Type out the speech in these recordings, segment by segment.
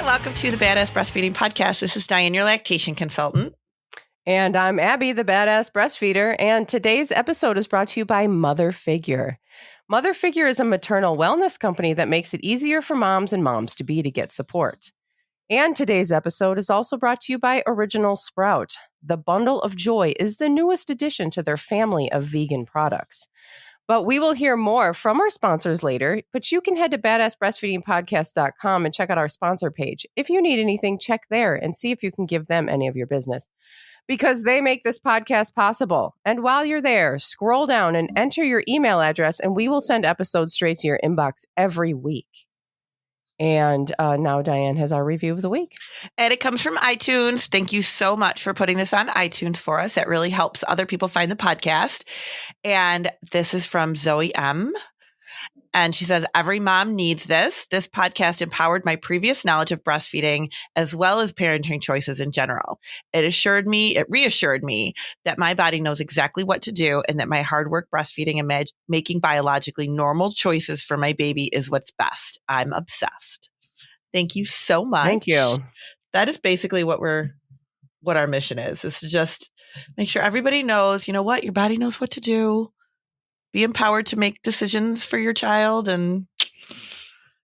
welcome to the Badass Breastfeeding Podcast. This is Dianne, your lactation consultant. And I'm Abby, the Badass Breastfeeder. And today's episode is brought to you by Mother Figure. Mother Figure is a maternal wellness company that makes it easier for moms and moms-to-be to get support. And today's episode is also brought to you by Original Sprout. The Bundle of Joy is the newest addition to their family of vegan products. But we will hear more from our sponsors later, but you can head to badassbreastfeedingpodcast.com and check out our sponsor page. If you need anything, check there and see if you can give them any of your business, because they make this podcast possible. And while you're there, scroll down and enter your email address, and we will send episodes straight to your inbox every week. And now Dianne has our review of the week. And it comes from iTunes. Thank you so much for putting this on iTunes for us. That really helps other people find the podcast. And this is from Zoe M. And she says, every mom needs this. This podcast empowered my previous knowledge of breastfeeding as well as parenting choices in general. It reassured me that my body knows exactly what to do and that my hard work breastfeeding and making biologically normal choices for my baby is what's best. I'm obsessed. Thank you so much. Thank you. That is basically what our mission is to just make sure everybody knows, you know what, your body knows what to do. Be empowered to make decisions for your child and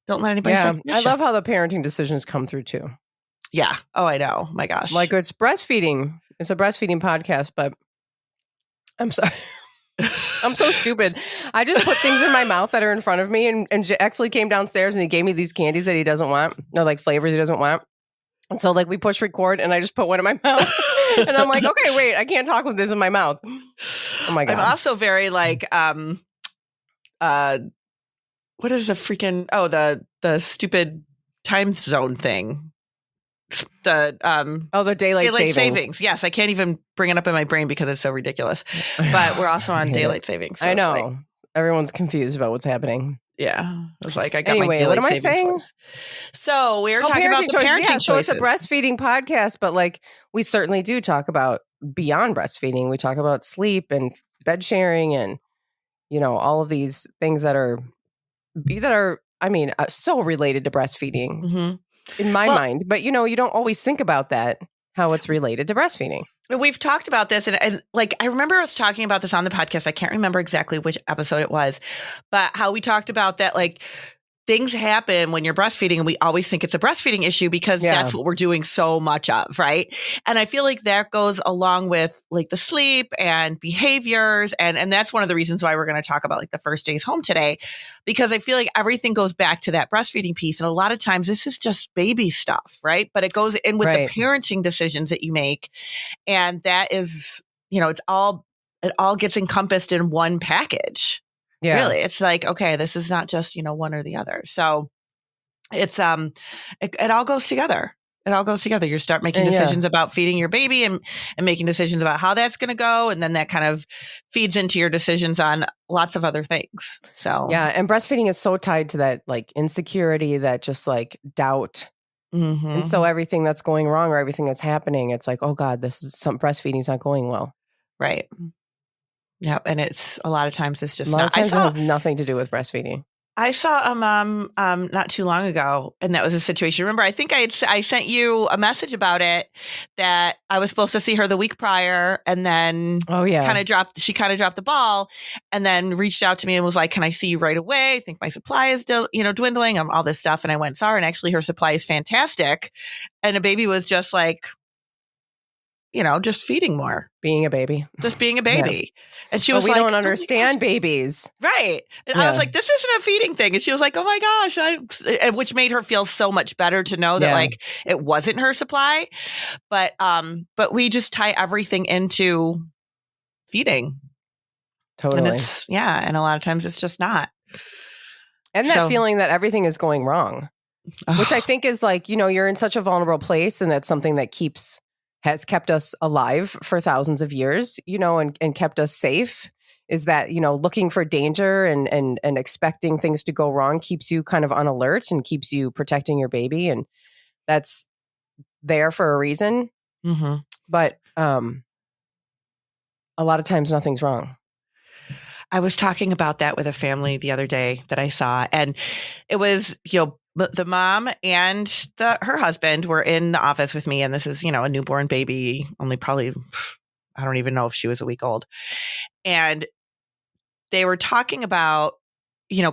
don't let anybody say, I love how the parenting decisions come through too. Yeah. Oh, I know. My gosh. Like it's breastfeeding. It's a breastfeeding podcast, but I'm sorry. I'm so stupid. I just put things in my mouth that are in front of me, and actually came downstairs and he gave me these candies that he doesn't want. No, like flavors he doesn't want. And so like we push record and I just put one in my mouth and I'm like, okay, wait, I can't talk with this in my mouth. Oh my God. I'm also very like, what is the stupid time zone thing? The daylight savings. Yes. I can't even bring it up in my brain because it's so ridiculous, but we're also on daylight savings. So I know. Everyone's confused about what's happening. Yeah. I was like, I got anyway, my what am I savings saying? choice. So we were talking about the parenting choices. So it's a breastfeeding podcast, but like we certainly do talk about beyond breastfeeding. We talk about sleep and bed sharing and, you know, all of these things that are so related to breastfeeding in my mind. But, you know, you don't always think about that, how it's related to breastfeeding. We've talked about this and like, I remember us talking about this on the podcast. I can't remember exactly which episode it was, but how we talked about that, like things happen when you're breastfeeding and we always think it's a breastfeeding issue because that's what we're doing so much of. Right. And I feel like that goes along with like the sleep and behaviors. And that's one of the reasons why we're going to talk about like the first days home today, because I feel like everything goes back to that breastfeeding piece. And a lot of times this is just baby stuff, right? But it goes in with the parenting decisions that you make. And that is, you know, it all gets encompassed in one package. Yeah. Really. It's like, okay, this is not just, you know, one or the other. So it's, it all goes together. It all goes together. You start making decisions about feeding your baby and making decisions about how that's going to go. And then that kind of feeds into your decisions on lots of other things. So, yeah. And breastfeeding is so tied to that like insecurity, that just like doubt. And so everything that's going wrong or everything that's happening, it's like, oh God, breastfeeding's not going well. Right. Yeah, and it's a lot of times it's just not. It has nothing to do with breastfeeding. I saw a mom not too long ago, and that was a situation. Remember, I think I sent you a message about it that I was supposed to see her the week prior, and then kind of dropped the ball, and then reached out to me and was like, "Can I see you right away? I think my supply is dwindling. All this stuff." And I went, "Sorry," and actually her supply is fantastic, and the baby was just like, you know, just feeding more. Being a baby. Just being a baby. Yeah. And she was we like, don't understand babies. Right. And I was like, this isn't a feeding thing. And she was like, oh my gosh. Which made her feel so much better to know that like it wasn't her supply. But we just tie everything into feeding. Totally. And and a lot of times it's just not. And that feeling that everything is going wrong, which I think is like, you know, you're in such a vulnerable place, and that's something that has kept us alive for thousands of years, you know, and kept us safe, is that, you know, looking for danger and expecting things to go wrong keeps you kind of on alert and keeps you protecting your baby. And that's there for a reason. But a lot of times nothing's wrong. I was talking about that with a family the other day that I saw, and it was, you know, the mom and her husband were in the office with me. And this is, a newborn baby, only probably, I don't even know if she was a week old. And they were talking about,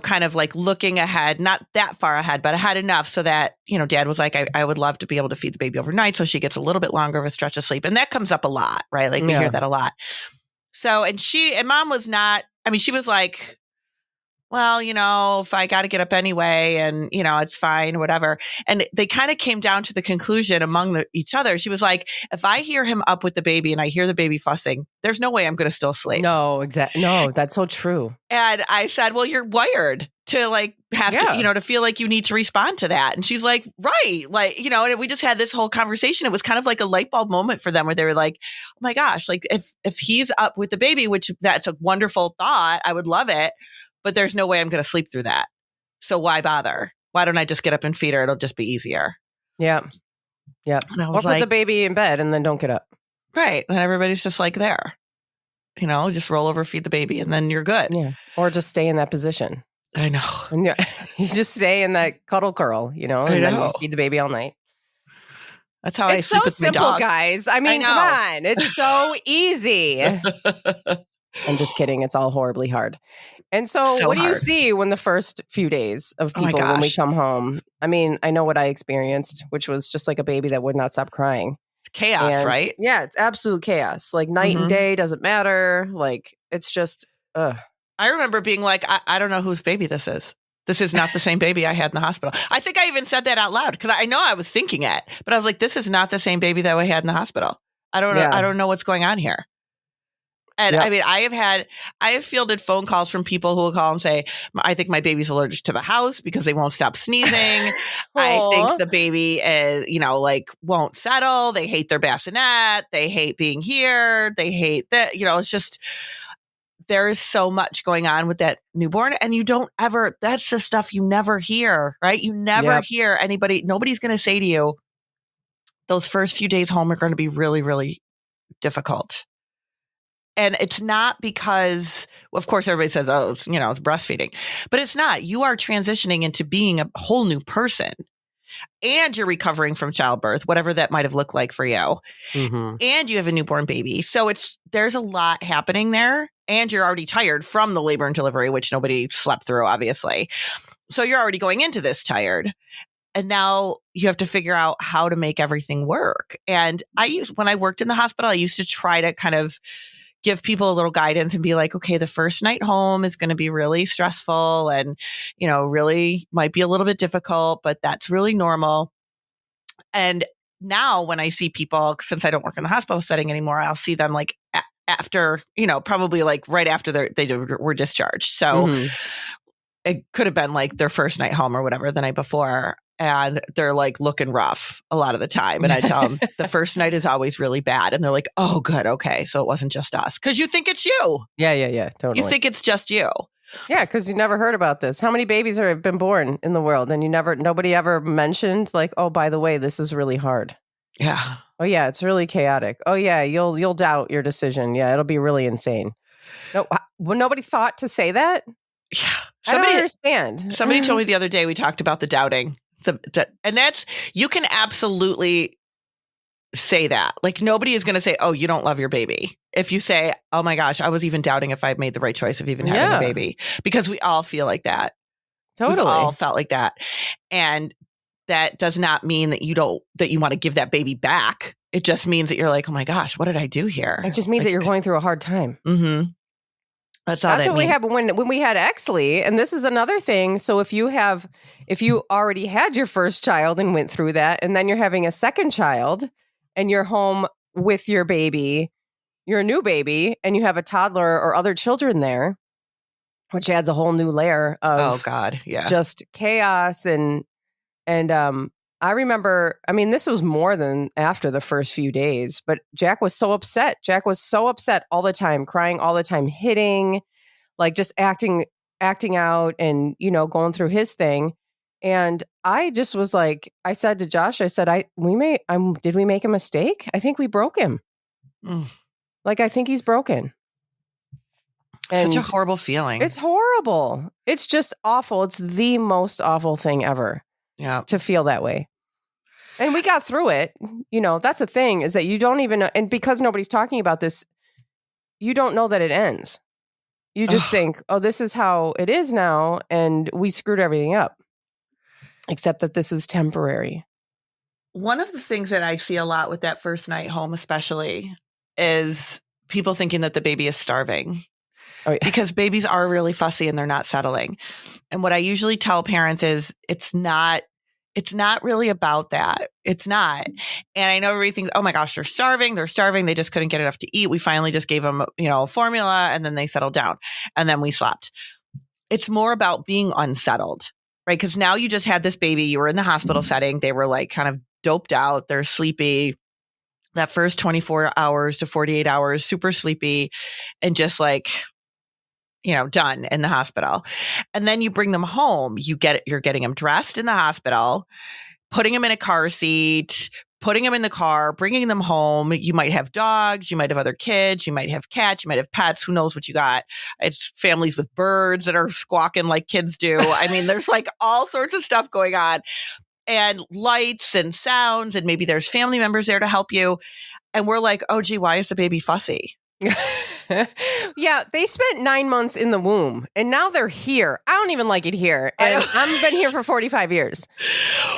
kind of like looking ahead, not that far ahead, but ahead enough so that, Dad was like, I would love to be able to feed the baby overnight so she gets a little bit longer of a stretch of sleep. And that comes up a lot, right? Like we hear that a lot. So, and mom was not, she was like, well, if I got to get up anyway and, it's fine, whatever. And they kind of came down to the conclusion among each other. She was like, if I hear him up with the baby and I hear the baby fussing, there's no way I'm going to still sleep. No, exactly. No, that's so true. And I said, well, you're wired to like have to, to feel like you need to respond to that. And she's like, right. Like, and we just had this whole conversation. It was kind of like a light bulb moment for them where they were like, oh my gosh, like if he's up with the baby, which that's a wonderful thought, I would love it. But there's no way I'm going to sleep through that. So why bother? Why don't I just get up and feed her? It'll just be easier. Yeah. Yeah. Or put the baby in bed and then don't get up. Right. And everybody's just like there. Just roll over, feed the baby, and then you're good. Yeah. Or just stay in that position. I know. And you just stay in that cuddle curl, and then you feed the baby all night. That's how I sleep with my dog. It's so simple, guys. Come on. It's so easy. I'm just kidding. It's all horribly hard. And so what do you see when the first few days of people when we come home? I know what I experienced, which was just like a baby that would not stop crying. Chaos, right? Yeah, it's absolute chaos. Like night and day doesn't matter. Like it's just, ugh. I remember being like, I don't know whose baby this is. This is not the same baby I had in the hospital. I think I even said that out loud because I know I was thinking it, but I was like, this is not the same baby that I had in the hospital. I don't know. I don't know what's going on here. And I have fielded phone calls from people who will call and say, I think my baby's allergic to the house because they won't stop sneezing. I think the baby is, won't settle. They hate their bassinet. They hate being here. They hate that, it's just, there is so much going on with that newborn and that's the stuff you never hear, right? You never hear nobody's going to say to you, those first few days home are going to be really, really difficult. And it's not because, of course, everybody says, oh, it's breastfeeding. But it's not. You are transitioning into being a whole new person. And you're recovering from childbirth, whatever that might have looked like for you. Mm-hmm. And you have a newborn baby. So there's a lot happening there. And you're already tired from the labor and delivery, which nobody slept through, obviously. So you're already going into this tired. And now you have to figure out how to make everything work. And when I worked in the hospital, I used to try to kind of give people a little guidance and be like, okay, the first night home is going to be really stressful and, really might be a little bit difficult, but that's really normal. And now when I see people, since I don't work in the hospital setting anymore, I'll see them like after, probably like right after they were discharged. So it could have been like their first night home or whatever the night before. And they're like looking rough a lot of the time. And I tell them the first night is always really bad. And they're like, oh, good. Okay. So it wasn't just us. Because you think it's you. Yeah. Totally. You think it's just you. Yeah. Because you never heard about this. How many babies have been born in the world? And nobody ever mentioned like, oh, by the way, this is really hard. Yeah. Oh, yeah. It's really chaotic. Oh, yeah. You'll doubt your decision. Yeah. It'll be really insane. No, well, nobody thought to say that. Yeah. I don't understand. Somebody told me the other day, we talked about the doubting. And that's, you can absolutely say that. Like nobody is going to say, oh, you don't love your baby. If you say, oh my gosh, I was even doubting if I made the right choice of even having a baby, because we all feel like that. Totally. We've all felt like that. And that does not mean that you want to give that baby back. It just means that you're like, oh my gosh, what did I do here? It just means that you're going through a hard time. Mm-hmm. That's what we have when we had Exley, and this is another thing. So if you already had your first child and went through that, and then you're having a second child, and you're home with your baby, your new baby, and you have a toddler or other children there, which adds a whole new layer of just chaos and I remember, this was more than after the first few days, but Jack was so upset. Jack was so upset all the time, crying all the time, hitting, like just acting out and, going through his thing. And I just was like, I said to Josh, did we make a mistake? I think we broke him. Like, I think he's broken. And such a horrible feeling. It's horrible. It's just awful. It's the most awful thing ever. Yeah. to feel that way. And we got through it. That's the thing, is that you don't even know. And because nobody's talking about this, you don't know that it ends. You just think, oh, this is how it is now. And we screwed everything up, except that this is temporary. One of the things that I see a lot with that first night home, especially, is people thinking that the baby is starving. Oh, yeah. Because babies are really fussy and they're not settling. And what I usually tell parents is it's not really about that. It's not. And I know everybody thinks, oh my gosh, they're starving. They just couldn't get enough to eat. We finally just gave them, a formula, and then they settled down, and then we slept. It's more about being unsettled, right? Because now you just had this baby. You were in the hospital setting. They were like kind of doped out. They're sleepy. That first 24 hours to 48 hours, super sleepy, and just like, done in the hospital. And then you bring them home. You're getting them dressed in the hospital, putting them in a car seat, putting them in the car, bringing them home. You might have dogs. You might have other kids. You might have cats. You might have pets. Who knows what you got? It's families with birds that are squawking like kids do. I mean, there's like all sorts of stuff going on, and lights and sounds, and maybe there's family members there to help you. And we're like, oh, gee, why is the baby fussy? Yeah, they spent 9 months in the womb, and now they're here. I don't even like it here, and I've been here for 45 years.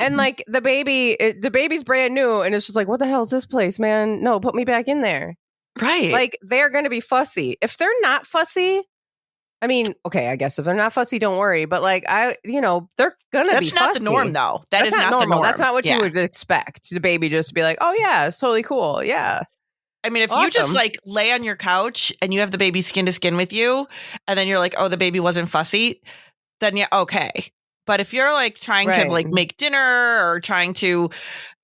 And like the baby's brand new, and it's just like, what the hell is this place, man? No, put me back in there. Right. Like, they're going to be fussy. If they're not fussy, I mean, okay, I guess if they're not fussy, don't worry. But like, they're going to be fussy. That's not the norm, though. That's is not the norm. That's not what you would expect. The baby just to be like, oh yeah, it's totally cool. Yeah. I mean, if you just like lay on your couch and you have the baby skin to skin with you, and then you're like, oh, the baby wasn't fussy, then yeah, okay. But if you're like trying to like make dinner or trying to,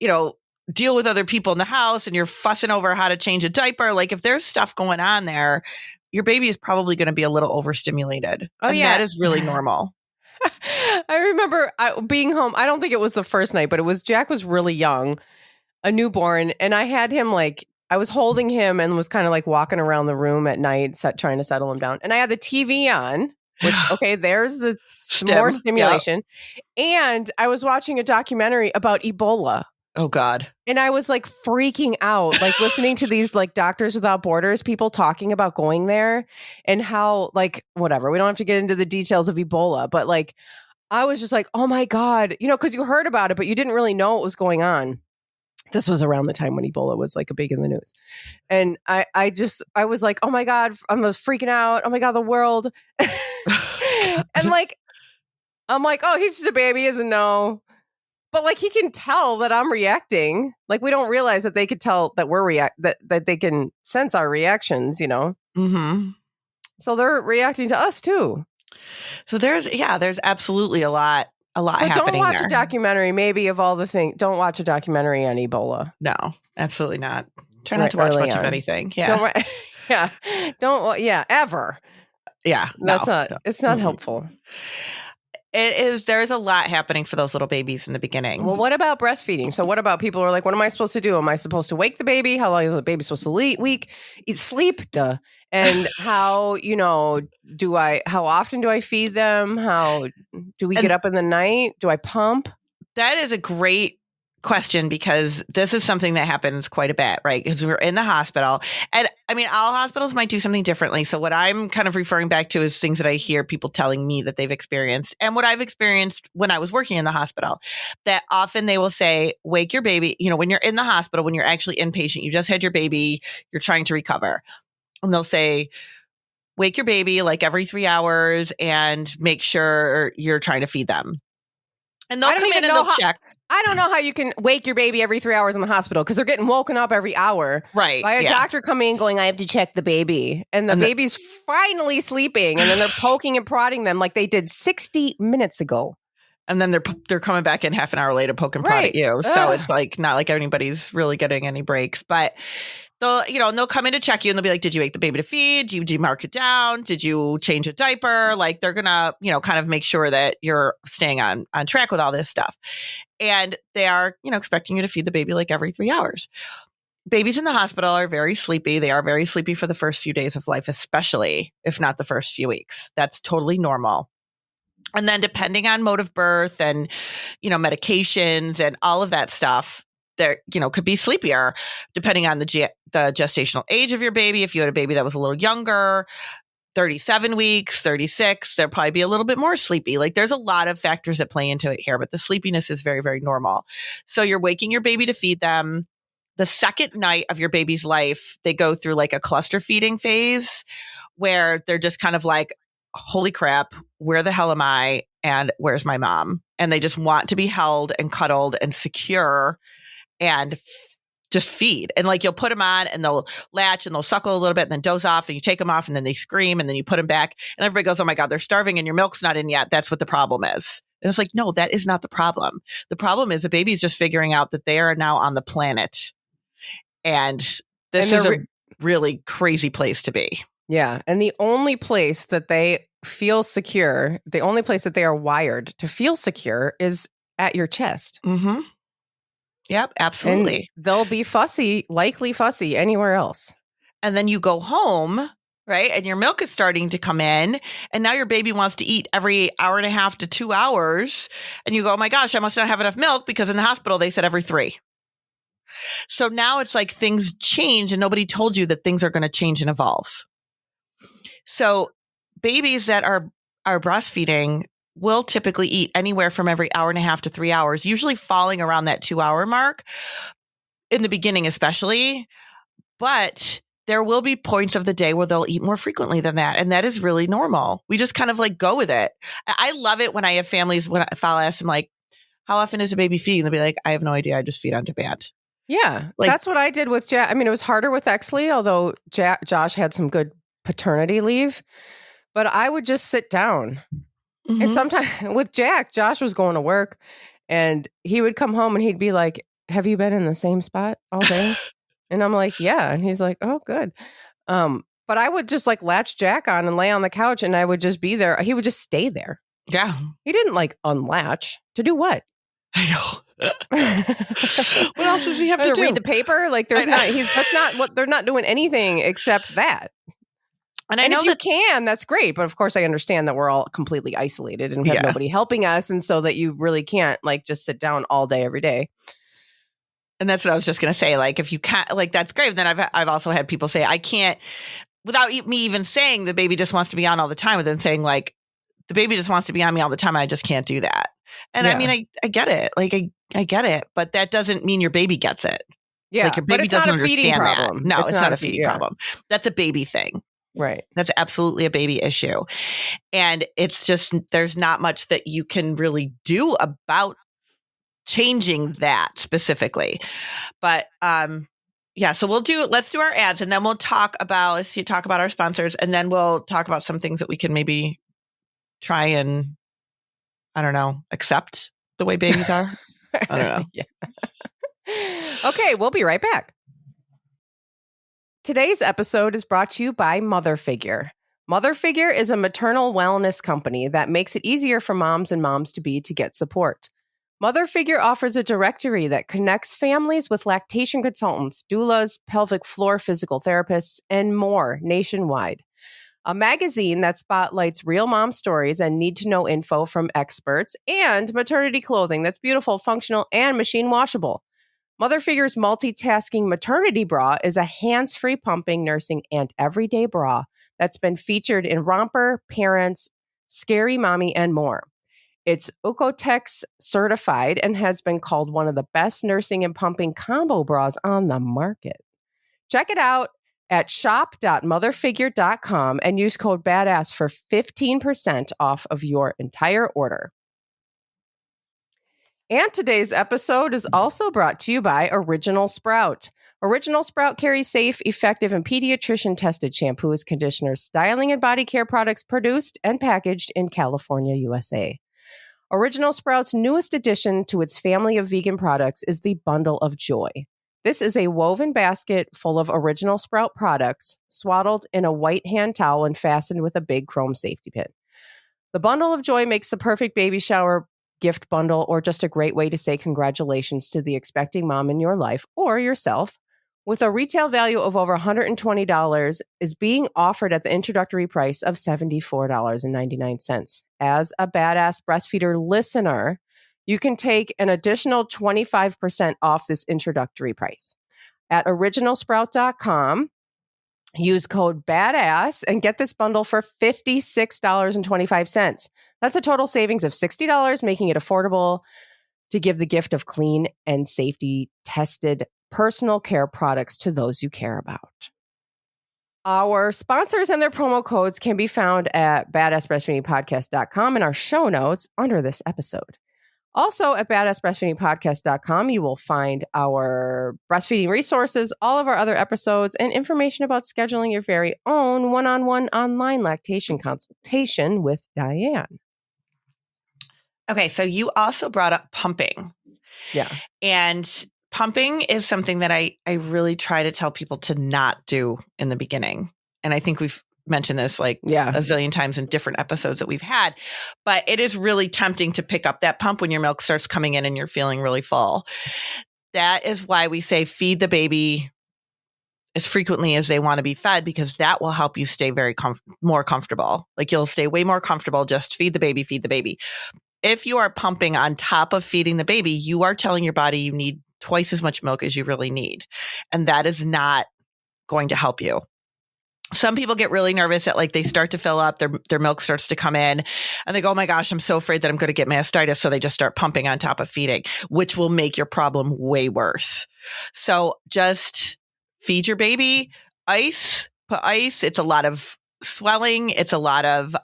deal with other people in the house, and you're fussing over how to change a diaper, like if there's stuff going on there, your baby is probably going to be a little overstimulated. Oh, and that is really normal. I remember being home. I don't think it was the first night, but Jack was really young, a newborn, and I had him I was holding him and was kind of like walking around the room at night, trying to settle him down. And I had the TV on, which, okay, there's the more stimulation. Yep. And I was watching a documentary about Ebola. Oh, God. And I was like freaking out, like listening to these like Doctors Without Borders, people talking about going there and how like, whatever, we don't have to get into the details of Ebola, but like, I was just like, oh my God, because you heard about it, but you didn't really know what was going on. This was around the time when Ebola was like a big in the news. And I was like, oh my God, I'm freaking out. Oh my God, the world. And like, I'm like, oh, he's just a baby, he doesn't know. But like, he can tell that I'm reacting. Like, we don't realize that they could tell that we're that they can sense our reactions, Mm-hmm. So they're reacting to us too. So there's absolutely a lot so happening. Don't watch there. a documentary, maybe of all the things. Don't watch a documentary on Ebola. No, absolutely not. Try not to watch much of anything. Yeah. Ever. Yeah. It's not helpful. It is. There's a lot happening for those little babies in the beginning. Well, what about breastfeeding? So what about people who are like, what am I supposed to do? Am I supposed to wake the baby? How long is the baby supposed to sleep? Duh. And how often do I feed them? How do we get up in the night? Do I pump? That is a great question, because this is something that happens quite a bit, right? Because we're in the hospital, and I mean, all hospitals might do something differently. So what I'm kind of referring back to is things that I hear people telling me that they've experienced, and what I've experienced when I was working in the hospital, that often they will say, wake your baby, when you're in the hospital, when you're actually inpatient, you just had your baby, you're trying to recover. And they'll say, wake your baby like every 3 hours and make sure you're trying to feed them. And they'll come in and they'll check. I don't know how you can wake your baby every 3 hours in the hospital, because they're getting woken up every hour. Right. By a doctor coming and going, I have to check the baby. And the baby's finally sleeping. And then they're poking and prodding them like they did 60 minutes ago. And then they're coming back in half an hour later, poke and prod at you. So it's like not like anybody's really getting any breaks. But they'll come in to check you, and they'll be like, did you wake the baby to feed? Did you mark it down? Did you change a diaper? Like, they're gonna, kind of make sure that you're staying on track with all this stuff. And they are, expecting you to feed the baby like every 3 hours. Babies in the hospital are very sleepy. They are very sleepy for the first few days of life, especially if not the first few weeks. That's totally normal. And then depending on mode of birth and, medications and all of that stuff, there, could be sleepier depending on the gestational age of your baby. If you had a baby that was a little younger, 37 weeks, 36, they'll probably be a little bit more sleepy. Like there's a lot of factors that play into it here, but the sleepiness is very, very normal. So you're waking your baby to feed them. The second night of your baby's life, they go through like a cluster feeding phase where they're just kind of like, holy crap, where the hell am I? And where's my mom? And they just want to be held and cuddled and secure and just feed. And like you'll put them on and they'll latch and they'll suckle a little bit and then doze off and you take them off and then they scream and then you put them back and everybody goes, oh my God, they're starving and your milk's not in yet. That's what the problem is. And it's like, no, that is not the problem. The problem is the baby's just figuring out that they are now on the planet. And this is a really crazy place to be. Yeah. And the only place that they feel secure, the only place that they are wired to feel secure is at your chest. Mm-hmm. Yep, absolutely. And they'll be likely fussy anywhere else. And then you go home, right? And your milk is starting to come in. And now your baby wants to eat every hour and a half to 2 hours. And you go, oh my gosh, I must not have enough milk because in the hospital they said every 3. So now it's like things change and nobody told you that things are going to change and evolve. So babies that are breastfeeding will typically eat anywhere from every hour and a half to 3 hours, usually falling around that 2-hour mark in the beginning, especially. But there will be points of the day where they'll eat more frequently than that. And that is really normal. We just kind of like go with it. I love it when I have families, if I'll ask them like, how often is a baby feeding? They'll be like, I have no idea. I just feed on demand. Yeah. Like, that's what I did with Jack. I mean, it was harder with Exley, although Josh had some good paternity leave, but I would just sit down. Mm-hmm. And sometimes with Jack, Josh was going to work and he would come home and he'd be like, have you been in the same spot all day? And I'm like, yeah. And he's like, oh, good. But I would just like latch Jack on and lay on the couch and I would just be there. He would just stay there. Yeah. He didn't like unlatch to do what? I know. What else does he have to do? Read the paper? Like that's not what they're not doing anything except that. And I know if you can, that's great. But of course, I understand that we're all completely isolated and we have nobody helping us. And so that you really can't like just sit down all day, every day. And that's what I was just going to say. Like, if you can't, like, that's great. Then I've also had people say, I can't, without me even saying the baby just wants to be on all the time, but then saying like, the baby just wants to be on me all the time. And I just can't do that. And I mean, I get it. Like, I get it. But that doesn't mean your baby gets it. Yeah. Like your baby doesn't understand that. No, it's not a feeding yeah. problem. That's a baby thing. Right. That's absolutely a baby issue. And it's just, there's not much that you can really do about changing that specifically. But yeah, so let's do our ads and then we'll talk about our sponsors and then we'll talk about some things that we can maybe try and, I don't know, accept the way babies are. I don't know. Yeah. Okay, we'll be right back. Today's episode is brought to you by Mother Figure. Mother Figure is a maternal wellness company that makes it easier for moms and moms-to-be to get support. Mother Figure offers a directory that connects families with lactation consultants, doulas, pelvic floor physical therapists, and more nationwide. A magazine that spotlights real mom stories and need-to-know info from experts, and maternity clothing that's beautiful, functional, and machine washable. Mother Figure's multitasking maternity bra is a hands-free pumping, nursing, and everyday bra that's been featured in Romper, Parents, Scary Mommy, and more. It's Okotex certified and has been called one of the best nursing and pumping combo bras on the market. Check it out at shop.motherfigure.com and use code BADASS for 15% off of your entire order. And today's episode is also brought to you by Original Sprout. Original Sprout carries safe, effective, and pediatrician-tested shampoos, conditioners, styling, and body care products produced and packaged in California, USA. Original Sprout's newest addition to its family of vegan products is the Bundle of Joy. This is a woven basket full of Original Sprout products, swaddled in a white hand towel and fastened with a big chrome safety pin. The Bundle of Joy makes the perfect baby shower gift bundle or just a great way to say congratulations to the expecting mom in your life or yourself with a retail value of over $120, is being offered at the introductory price of $74.99. As a Badass Breastfeeder listener, you can take an additional 25% off this introductory price. At originalsprout.com, use code BADASS and get this bundle for $56.25. That's a total savings of $60, making it affordable to give the gift of clean and safety tested personal care products to those you care about. Our sponsors and their promo codes can be found at badassbreastfeedingpodcast.com in our show notes under this episode. Also at badassbreastfeedingpodcast.com, you will find our breastfeeding resources, all of our other episodes, and information about scheduling your very own one-on-one online lactation consultation with Dianne. Okay, so you also brought up pumping. Yeah. And pumping is something that I really try to tell people to not do in the beginning. And I think we've mentioned this a zillion times in different episodes that we've had, but it is really tempting to pick up that pump when your milk starts coming in and you're feeling really full. That is why we say feed the baby as frequently as they want to be fed, because that will help you stay very more comfortable. Like you'll stay way more comfortable. Just feed the baby, feed the baby. If you are pumping on top of feeding the baby, you are telling your body you need twice as much milk as you really need. And that is not going to help you. Some people get really nervous that they start to fill up, their milk starts to come in and they go, oh my gosh, I'm so afraid that I'm going to get mastitis. So they just start pumping on top of feeding, which will make your problem way worse. So just feed your baby ice, put ice. It's a lot of swelling. It's a lot of,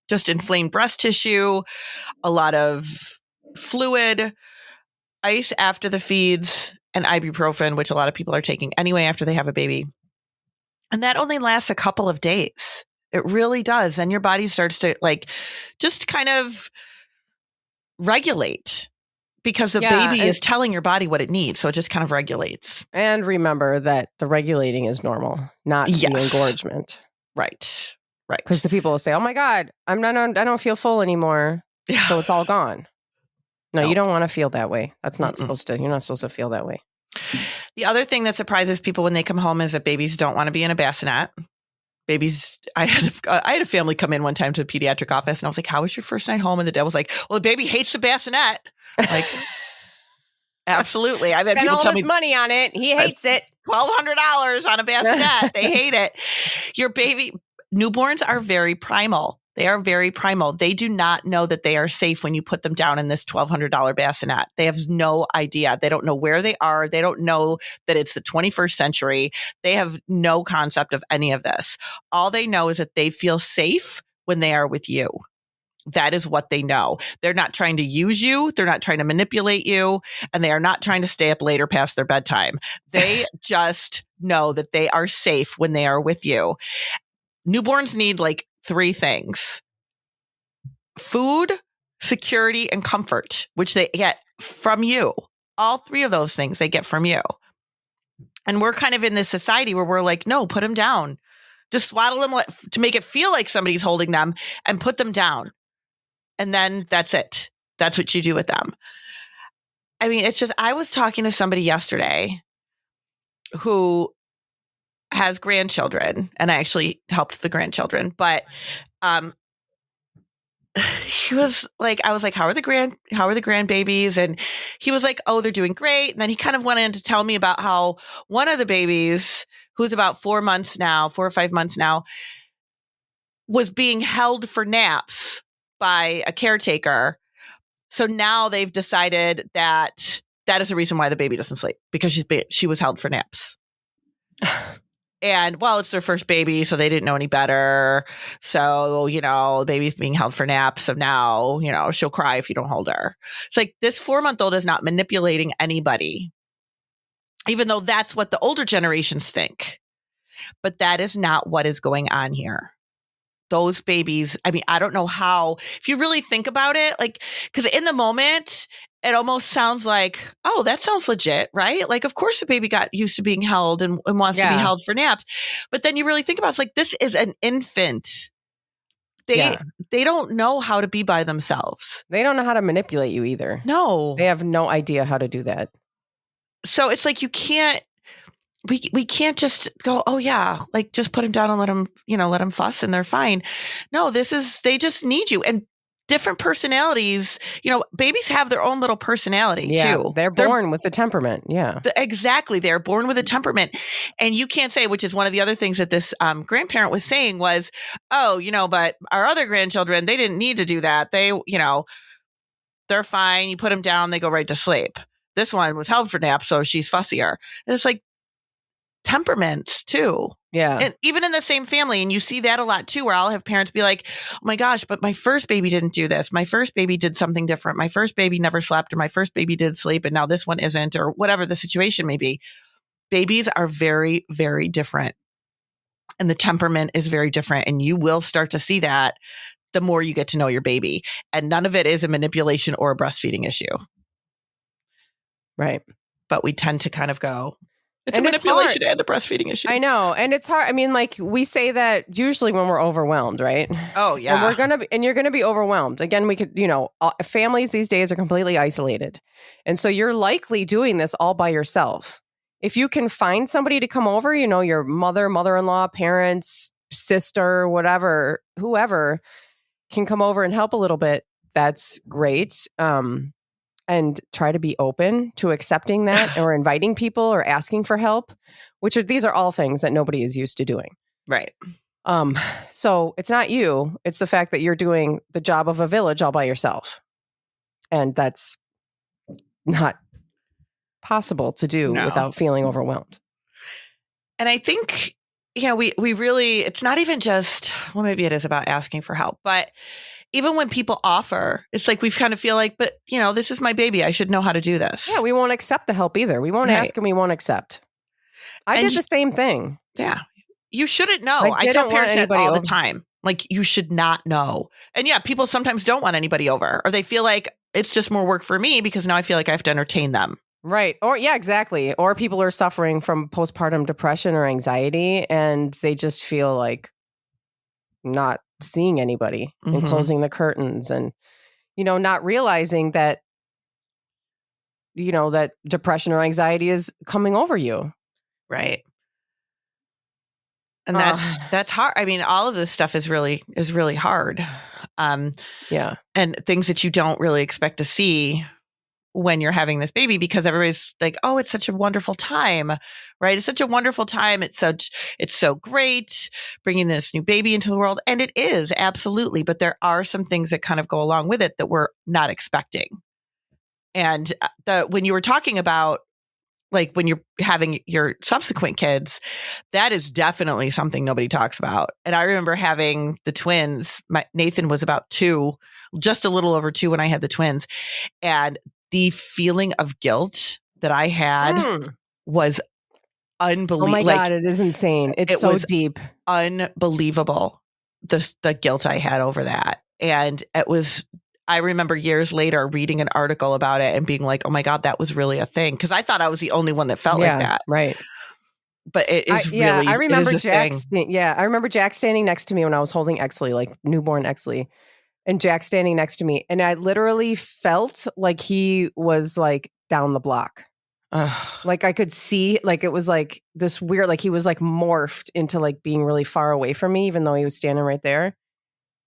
just inflamed breast tissue, a lot of fluid, ice after the feeds, and ibuprofen, which a lot of people are taking anyway after they have a baby. And that only lasts a couple of days. It really does. And your body starts to just kind of regulate because the baby is telling your body what it needs. So it just kind of regulates. And remember that the regulating is normal, not the engorgement. Right. Because the people will say, oh my God, I don't feel full anymore. Yeah. So it's all gone. No, you don't want to feel that way. That's not supposed to, you're not supposed to feel that way. The other thing that surprises people when they come home is that babies don't want to be in a bassinet. Babies, I had a family come in one time to the pediatric office and I was like, how was your first night home? And the dad was like, well, the baby hates the bassinet. Like, absolutely. I've had people tell me money on it. He hates it. $1,200 on a bassinet. They hate it. Your baby, newborns are very primal. They are very primal. They do not know that they are safe when you put them down in this $1,200 bassinet. They have no idea. They don't know where they are. They don't know that it's the 21st century. They have no concept of any of this. All they know is that they feel safe when they are with you. That is what they know. They're not trying to use you. They're not trying to manipulate you. And they are not trying to stay up later past their bedtime. They just know that they are safe when they are with you. Newborns need 3 things: food, security, and comfort, which they get from you. All 3 of those things they get from you. And we're kind of in this society where we're like, no, put them down. Just swaddle them to make it feel like somebody's holding them and put them down. And then that's it. That's what you do with them. I mean, it's just, I was talking to somebody yesterday who has grandchildren, and I actually helped the grandchildren, but he was like, I was like, how are the grandbabies? And he was like, oh, they're doing great. And then he kind of went in to tell me about how one of the babies, who's about 4 or 5 months now, was being held for naps by a caretaker. So now they've decided that is the reason why the baby doesn't sleep, because she was held for naps. And it's their first baby, so they didn't know any better. So, the baby's being held for naps. So now, she'll cry if you don't hold her. It's like this 4-month-old is not manipulating anybody, even though that's what the older generations think. But that is not what is going on here. Those babies, I mean, I don't know how, if you really think about it, because in the moment, it almost sounds like, oh, that sounds legit, right? Of course the baby got used to being held and wants to be held for naps. But then you really think about it, it's this is an infant. They don't know how to be by themselves. They don't know how to manipulate you either. No. They have no idea how to do that. so it's like, we can't just go, oh yeah, like just put them down and let them fuss and they're fine. No, they just need you. And different personalities, babies have their own little personality too. They're born with a temperament. Yeah. Exactly. They're born with a temperament. And you can't say, which is one of the other things that this grandparent was saying was, oh, but our other grandchildren, they didn't need to do that. They, they're fine. You put them down, they go right to sleep. This one was held for nap, so she's fussier. And it's like temperaments too. Yeah. And even in the same family. And you see that a lot too, where I'll have parents be like, oh my gosh, but my first baby didn't do this. My first baby did something different. My first baby never slept, or my first baby did sleep, and now this one isn't, or whatever the situation may be. Babies are very, very different. And the temperament is very different. And you will start to see that the more you get to know your baby. And none of it is a manipulation or a breastfeeding issue. Right. But we tend to kind of go, it's a manipulation and a breastfeeding issue. I know. And it's hard. I mean, like, we say that usually when we're overwhelmed, right? Oh, yeah. And you're going to be overwhelmed. Again, we could, families these days are completely isolated. And so you're likely doing this all by yourself. If you can find somebody to come over, your mother, mother-in-law, parents, sister, whatever, whoever can come over and help a little bit, that's great. And try to be open to accepting that or inviting people or asking for help, these are all things that nobody is used to doing. Right. So it's not you. It's the fact that you're doing the job of a village all by yourself. And that's not possible to do without feeling overwhelmed. And I think, we really, it's not even just, well, maybe it is about asking for help, but even when people offer, it's like we kind of feel like, but this is my baby. I should know how to do this. Yeah, we won't accept the help either. We won't ask and we won't accept. I did the same thing. Yeah. You shouldn't know. I tell parents that all the time. Like, you should not know. And yeah, people sometimes don't want anybody over, or they feel like it's just more work for me because now I feel like I have to entertain them. Right. Or yeah, exactly. Or people are suffering from postpartum depression or anxiety, and they just feel like not seeing anybody and closing the curtains, and not realizing that that depression or anxiety is coming over you. Right. And that's hard. I mean, all of this stuff is really hard. Yeah. And things that you don't really expect to see when you're having this baby, because everybody's like, oh, it's such a wonderful time, right? It's such a wonderful time. It's so great bringing this new baby into the world. And it is, absolutely. But there are some things that kind of go along with it that we're not expecting. And when you were talking about, like, when you're having your subsequent kids, that is definitely something nobody talks about. And I remember having the twins. Nathan was about 2, just a little over 2 when I had the twins. And the feeling of guilt that I had was unbelievable. Oh my God, it is insane. It so was deep. Unbelievable. The guilt I had over that. And I remember years later reading an article about it and being like, oh my God, that was really a thing. Because I thought I was the only one that felt like that. Right. But it is really, I remember Jack. I remember Jack standing next to me when I was holding Exley, like newborn Exley. And Jack standing next to me. And I literally felt like he was like down the block. Like I could see, like it was like this weird, like he was like morphed into like being really far away from me, even though he was standing right there.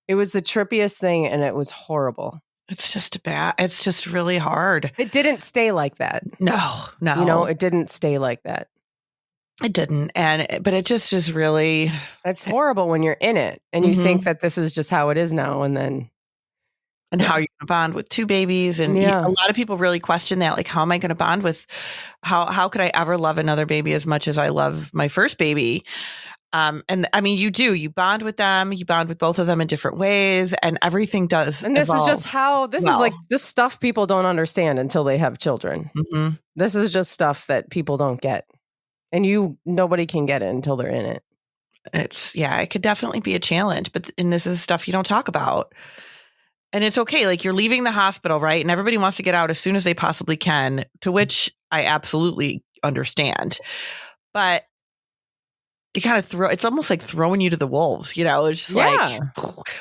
It was the trippiest thing, and it was horrible. It's just bad. It's just really hard. It didn't stay like that. No. It didn't stay like that. It didn't. But it just is really. It's horrible when you're in it and you think that this is just how it is now. And then. And how you're going to bond with 2 babies. And a lot of people really question that. Like, how am I going to bond with, how could I ever love another baby as much as I love my first baby? And I mean, you bond with them, you bond with both of them in different ways, and everything does. And this is just how, is like just stuff people don't understand until they have children. Mm-hmm. This is just stuff that people don't get. And nobody can get it until they're in it. It could definitely be a challenge, and this is stuff you don't talk about. And it's okay. Like, you're leaving the hospital, right? And everybody wants to get out as soon as they possibly can, to which I absolutely understand. But you kind of it's almost like throwing you to the wolves, It's just like,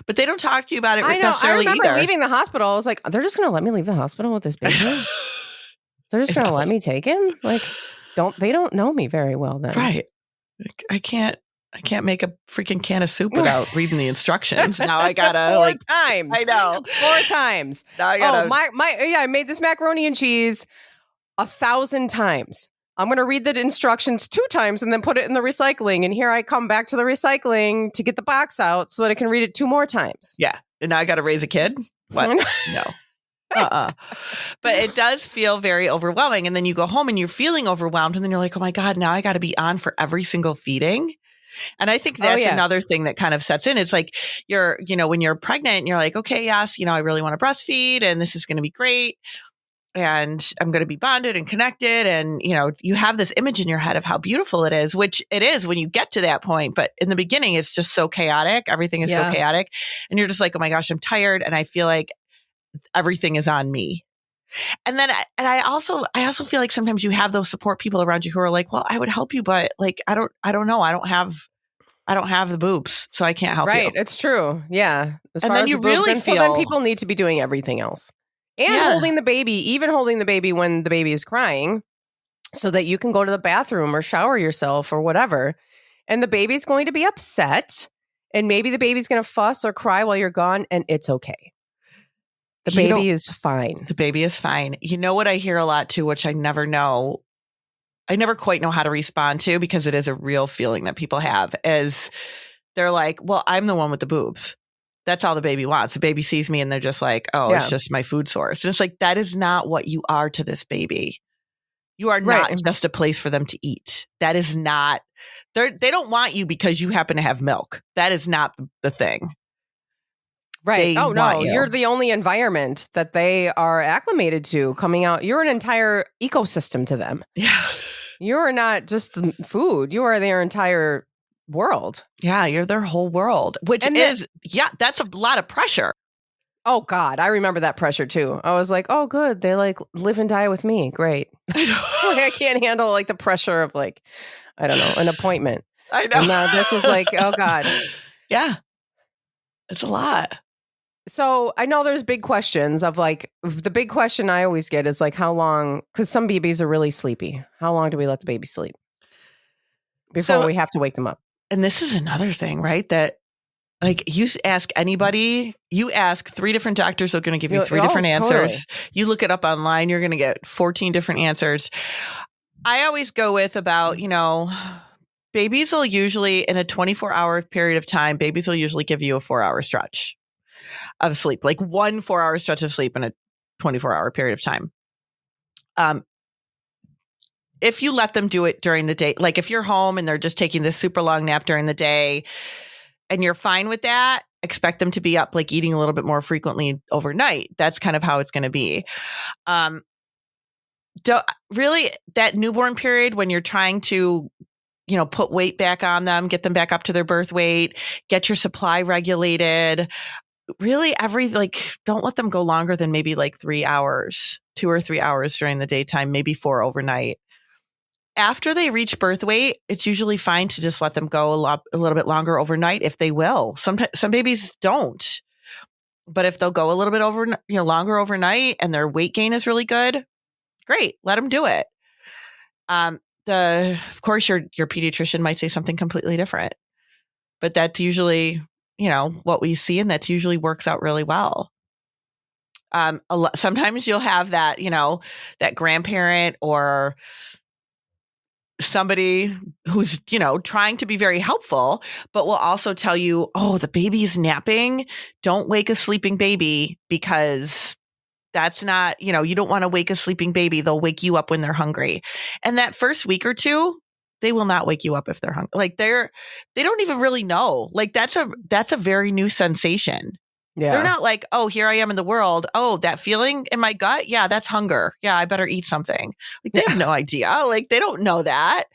but they don't talk to you about it necessarily either. I remember leaving the hospital. I was like, they're just going to let me leave the hospital with this baby? They're just going to let me take him? Like, they don't know me very well then. Right. I can't make a freaking can of soup without reading the instructions. Now I gotta Four times. I know. 4 times. Now I gotta. I made this macaroni and cheese 1,000 times. I'm going to read the instructions 2 times and then put it in the recycling. And here I come back to the recycling to get the box out so that I can read it 2 more times. Yeah. And now I got to raise a kid? What? No. But it does feel very overwhelming. And then you go home and you're feeling overwhelmed. And then you're like, oh my God, now I got to be on for every single feeding. And I think that's another thing that kind of sets in. It's like when you're pregnant and you're like, okay, yes, I really want to breastfeed and this is going to be great. And I'm going to be bonded and connected. And, you have this image in your head of how beautiful it is, which it is when you get to that point. But in the beginning, it's just so chaotic. Everything is so chaotic. And you're just like, oh my gosh, I'm tired. And I feel like everything is on me. And then, I also feel like sometimes you have those support people around you who are like, well, I would help you, but like, I don't know. I don't have the boobs, so I can't help you. Right. It's true. Yeah. And then you really feel. Then people need to be doing everything else. And holding the baby when the baby is crying so that you can go to the bathroom or shower yourself or whatever. And the baby's going to be upset. And maybe the baby's going to fuss or cry while you're gone. And it's okay. The baby is fine. The baby is fine. You know what I hear a lot too, which I never quite know how to respond to because it is a real feeling that people have, is they're like, well, I'm the one with the boobs. That's all the baby wants. The baby sees me and they're just like, oh, it's just my food source. And it's like, that is not what you are to this baby. You are not just a place for them to eat. That is not, they don't want you because you happen to have milk. That is not the thing. Right. Oh, no. You're the only environment that they are acclimated to coming out. You're an entire ecosystem to them. Yeah. You're not just food. You are their entire world. Yeah. You're their whole world, which that's a lot of pressure. Oh, God. I remember that pressure, too. I was like, oh, good. They live and die with me. Great. I can't handle the pressure of I don't know, an appointment. I know. And now this is oh, God. Yeah. It's a lot. So I know there's big questions of the big question I always get is how long, because some babies are really sleepy. How long do we let the baby sleep before we have to wake them up? And this is another thing, right? That you ask anybody, you ask 3 different doctors, they're going to give you 3 different answers. Totally. You look it up online, you're going to get 14 different answers. I always go with about, babies will usually in a 24-hour period of time, babies will usually give you a 4-hour stretch of sleep, like 1 4-hour stretch of sleep in a 24-hour period of time. If you let them do it during the day, if you're home and they're just taking this super long nap during the day and you're fine with that, expect them to be up, eating a little bit more frequently overnight. That's kind of how it's going to be. Really that newborn period when you're trying to, put weight back on them, get them back up to their birth weight, get your supply regulated. Really don't let them go longer than maybe 3 hours, 2 or 3 hours during the daytime, maybe 4 overnight. After they reach birth weight, it's usually fine to just let them go a little bit longer overnight if they will. Some babies don't, but if they'll go a little bit longer overnight and their weight gain is really good, great, let them do it. Of course, your pediatrician might say something completely different, but that's usually what we see, and that usually works out really well. Sometimes you'll have that, that grandparent or somebody who's, trying to be very helpful, but will also tell you, oh, the baby's napping. Don't wake a sleeping baby because that's not, you don't want to wake a sleeping baby. They'll wake you up when they're hungry. And that first week or two, they will not wake you up if they're hungry. They don't even really know. That's a very new sensation. Yeah. They're not like, oh, here I am in the world. Oh, that feeling in my gut. Yeah, that's hunger. Yeah, I better eat something. They have no idea. They don't know that.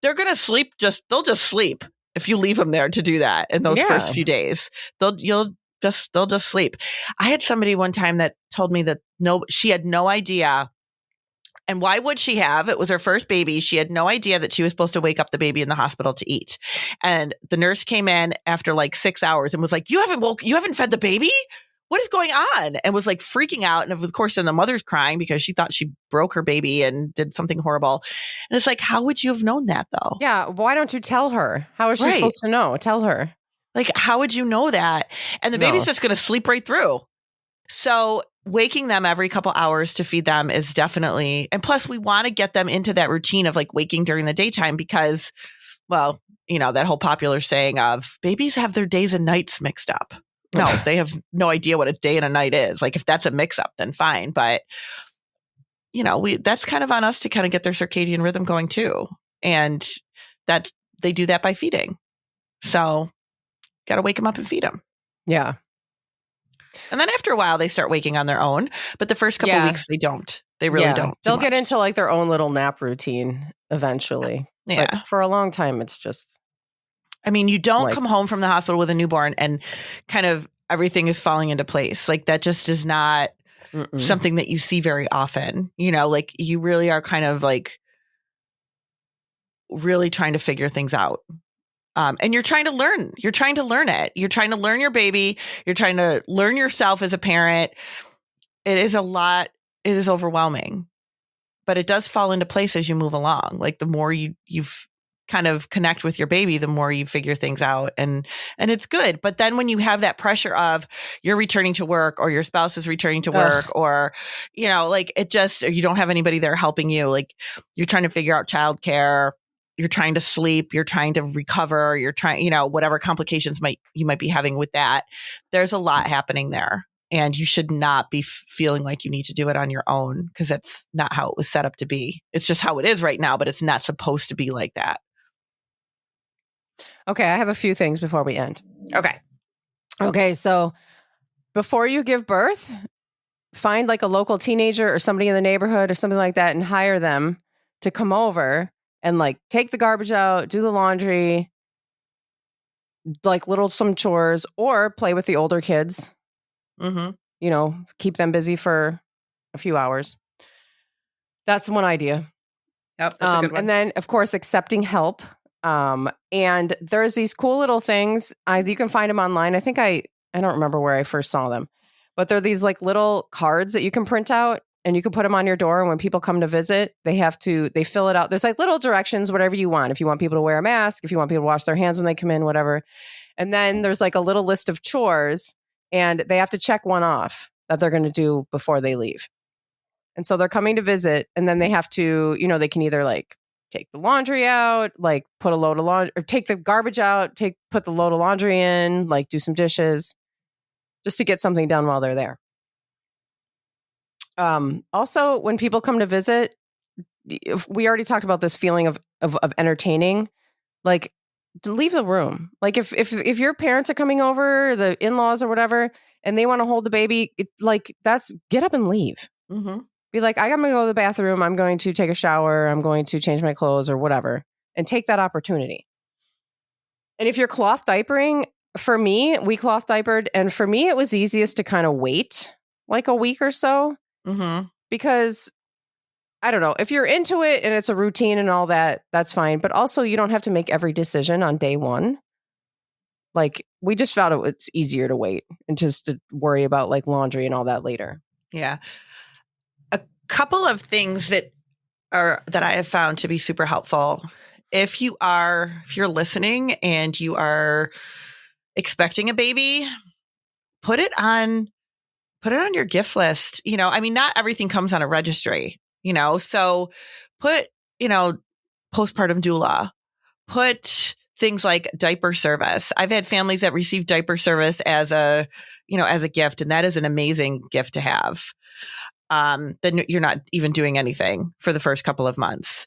They're going to sleep. They'll just sleep if you leave them there to do that in those first few days. They'll just sleep. I had somebody one time that told me that she had no idea. And why would she have? It was her first baby. She had no idea that she was supposed to wake up the baby in the hospital to eat. And the nurse came in after 6 hours and was like, you haven't fed the baby? what is going on? And was like freaking out. And of course, then the mother's crying because she thought she broke her baby and did something horrible. And it's like, how would you have known that though? Yeah. Why don't you tell her? How is she Right. supposed to know? Tell her. Like, how would you know that? And the baby's No. just going to sleep right through. So waking them every couple hours to feed them is definitely, and plus we want to get them into that routine of like waking during the daytime because, well, you know, that whole popular saying of babies have their days and nights mixed up. No, they have no idea what a day and a night is. Like if that's a mix up, then fine. But, you know, that's kind of on us to kind of get their circadian rhythm going too. And that they do that by feeding. So got to wake them up and feed them. Yeah. And then after a while, they start waking on their own. But the first couple of weeks, they don't. They really don't. They'll get into like their own little nap routine eventually. Yeah. But for a long time, it's just. I mean, you don't come home from the hospital with a newborn and kind of everything is falling into place. Like that just is not something that you see very often. You know, like you really are kind of like really trying to figure things out. And you're trying to learn. You're trying to learn it. You're trying to learn your baby. You're trying to learn yourself as a parent. It is a lot. It is overwhelming, but it does fall into place as you move along. Like the more you've kind of connect with your baby, the more you figure things out, and it's good. But then when you have that pressure of you're returning to work or your spouse is returning to work, or you know, like it just, or you don't have anybody there helping you. Like you're trying to figure out childcare. You're trying to sleep, you're trying to recover, you're trying, you know, whatever complications you might be having with that. There's a lot happening there, and you should not be feeling like you need to do it on your own because that's not how it was set up to be. It's just how it is right now, but it's not supposed to be like that. Okay, I have a few things before we end. Okay, so before you give birth, find like a local teenager or somebody in the neighborhood or something like that and hire them to come over and like take the garbage out, do the laundry, like some chores, or play with the older kids. You know, keep them busy for a few hours. That's one idea. Yep, that's a good one. And then, of course, accepting help. And there's these cool little things. You can find them online. I think I don't remember where I first saw them, but they're these like little cards that you can print out. And you can put them on your door. And when people come to visit, they fill it out. There's like little directions, whatever you want. If you want people to wear a mask, if you want people to wash their hands when they come in, whatever. And then there's like a little list of chores and they have to check one off that they're going to do before they leave. And so they're coming to visit and then they have to, you know, they can either like take the laundry out, like put a load of laundry, or take the garbage out, put the load of laundry in, like do some dishes just to get something done while they're there. Also, when people come to visit, we already talked about this feeling of entertaining, like to leave the room. Like if your parents are coming over, the in-laws or whatever, and they want to hold the baby, get up and leave. Be like, I'm going to go to the bathroom. I'm going to take a shower. I'm going to change my clothes or whatever, and take that opportunity. And if you're cloth diapering, for me, we cloth diapered, and for me, it was easiest to kind of wait like a week or so. Because I don't know, if you're into it and it's a routine and all that, that's fine. But also you don't have to make every decision on day one. Like we just found it's easier to wait and just to worry about like laundry and all that later. Yeah. A couple of things that I have found to be super helpful. If you're listening and you are expecting a baby, put it on your gift list. You know, I mean, not everything comes on a registry, you know, so put, you know, postpartum doula, put things like diaper service. I've had families that receive diaper service as a gift. And that is an amazing gift to have. Then you're not even doing anything for the first couple of months.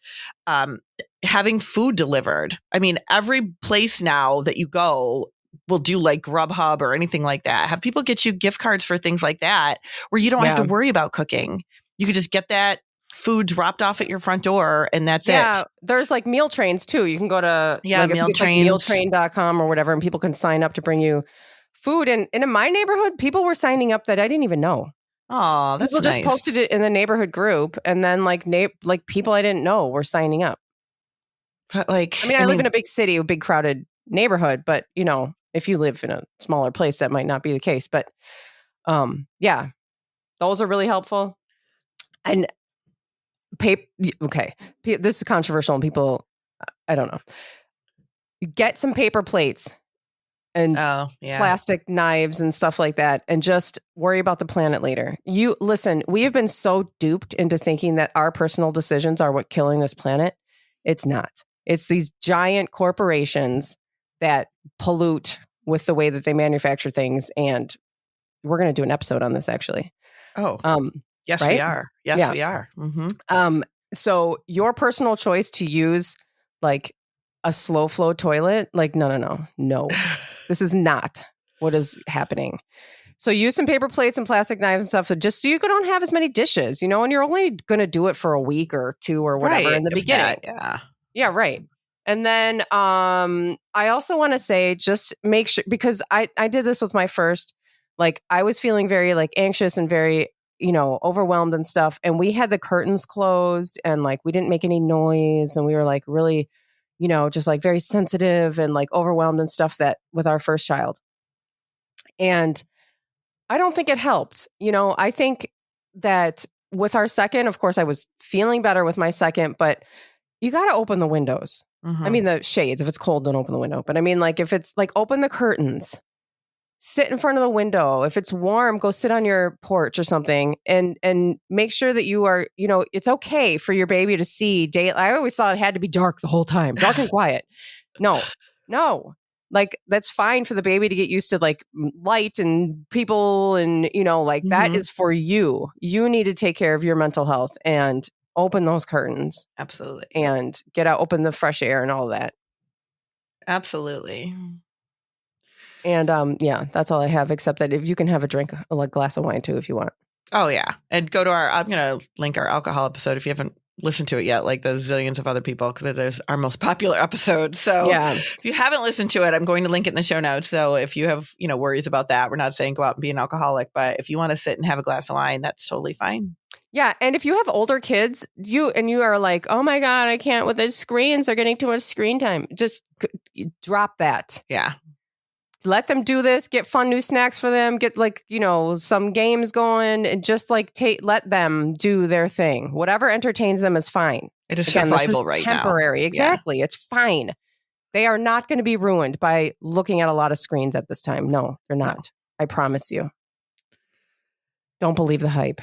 Having food delivered. I mean, every place now that you go will do like Grubhub or anything like that. Have people get you gift cards for things like that where you don't have to worry about cooking. You could just get that food dropped off at your front door and that's it. Yeah, there's like meal trains too. You can go to meal trains. Like mealtrain.com or whatever, and people can sign up to bring you food. And in my neighborhood, people were signing up that I didn't even know. Oh, that's nice. People just posted it in the neighborhood group, and then like people I didn't know were signing up. But like, I live in a big city, a big crowded neighborhood, but you know, if you live in a smaller place, that might not be the case. But Yeah, those are really helpful. And this is controversial and people, I don't know. Get some paper plates and plastic knives and stuff like that, and just worry about the planet later. Listen, we have been so duped into thinking that our personal decisions are what killing this planet. It's not. It's these giant corporations that pollute with the way that they manufacture things. And we're going to do an episode on this, actually. Oh, yes, right? we are. Yes, we are. Mm-hmm. So your personal choice to use like a slow flow toilet, like, no. This is not what is happening. So use some paper plates and plastic knives and stuff. So just so you don't have as many dishes, and you're only going to do it for a week or two or whatever in the beginning. Yeah, right. And then I also want to say, just make sure, because I did this with my first, like, I was feeling very like anxious and very, overwhelmed and stuff. And we had the curtains closed and like we didn't make any noise. And we were like really, just like very sensitive and like overwhelmed and stuff that with our first child. And I don't think it helped. I think that with our second, of course, I was feeling better with my second, but you got to open the windows. I mean, the shades. If it's cold, don't open the window. But I mean, like, if it's like, open the curtains, sit in front of the window. If it's warm, go sit on your porch or something, and make sure that you are, it's okay for your baby to see daylight. I always thought it had to be dark the whole time, dark and quiet. No. Like, that's fine for the baby to get used to like light and people and, that is for you. You need to take care of your mental health and open those curtains. Absolutely. And get out, open the fresh air and all that. Absolutely. And that's all I have, except that if you can have a drink, a glass of wine too, if you want. Oh, yeah. And go to I'm going to link our alcohol episode if you haven't listened to it yet, like the zillions of other people, because it is our most popular episode. So if you haven't listened to it, I'm going to link it in the show notes. So if you have, worries about that, we're not saying go out and be an alcoholic, but if you want to sit and have a glass of wine, that's totally fine. Yeah. And if you have older kids, you are like, oh my God, I can't with the screens. They're getting too much screen time. Just drop that. Yeah. Let them do this, get fun new snacks for them, get like, some games going, and just like let them do their thing. Whatever entertains them is fine. It is survival right now. Temporary. Exactly. Yeah. It's fine. They are not going to be ruined by looking at a lot of screens at this time. No, they're not. No. I promise you. Don't believe the hype.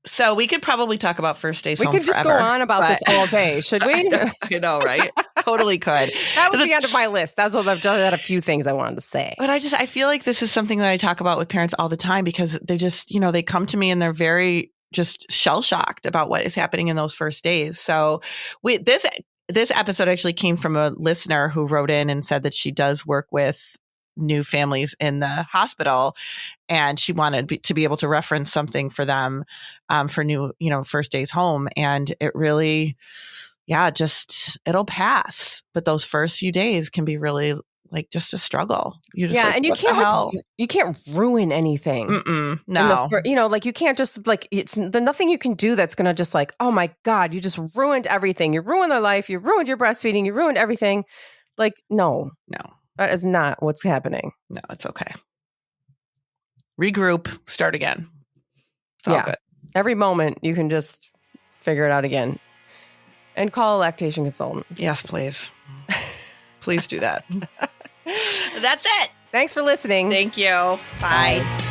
So we could probably talk about first days home forever. We could just go on about this all day, should we? I know, right? Totally could. That was the end of my list. That's what I've just had a few things I wanted to say. But I feel like this is something that I talk about with parents all the time, because they just, they come to me and they're very just shell shocked about what is happening in those first days. So this episode actually came from a listener who wrote in and said that she does work with new families in the hospital, and she wanted to be able to reference something for them for new, first days home. And it really, it'll pass. But those first few days can be really like just a struggle. You're just and you can't ruin anything. No, like you can't just like, there's nothing you can do that's going to just like, oh my God, you just ruined everything. You ruined their life. You ruined your breastfeeding. You ruined everything. Like, no. That is not what's happening. No, it's okay. Regroup, start again. It's all good. Every moment you can just figure it out again. And call a lactation consultant. Yes, please. Please do that. That's it. Thanks for listening. Thank you. Bye.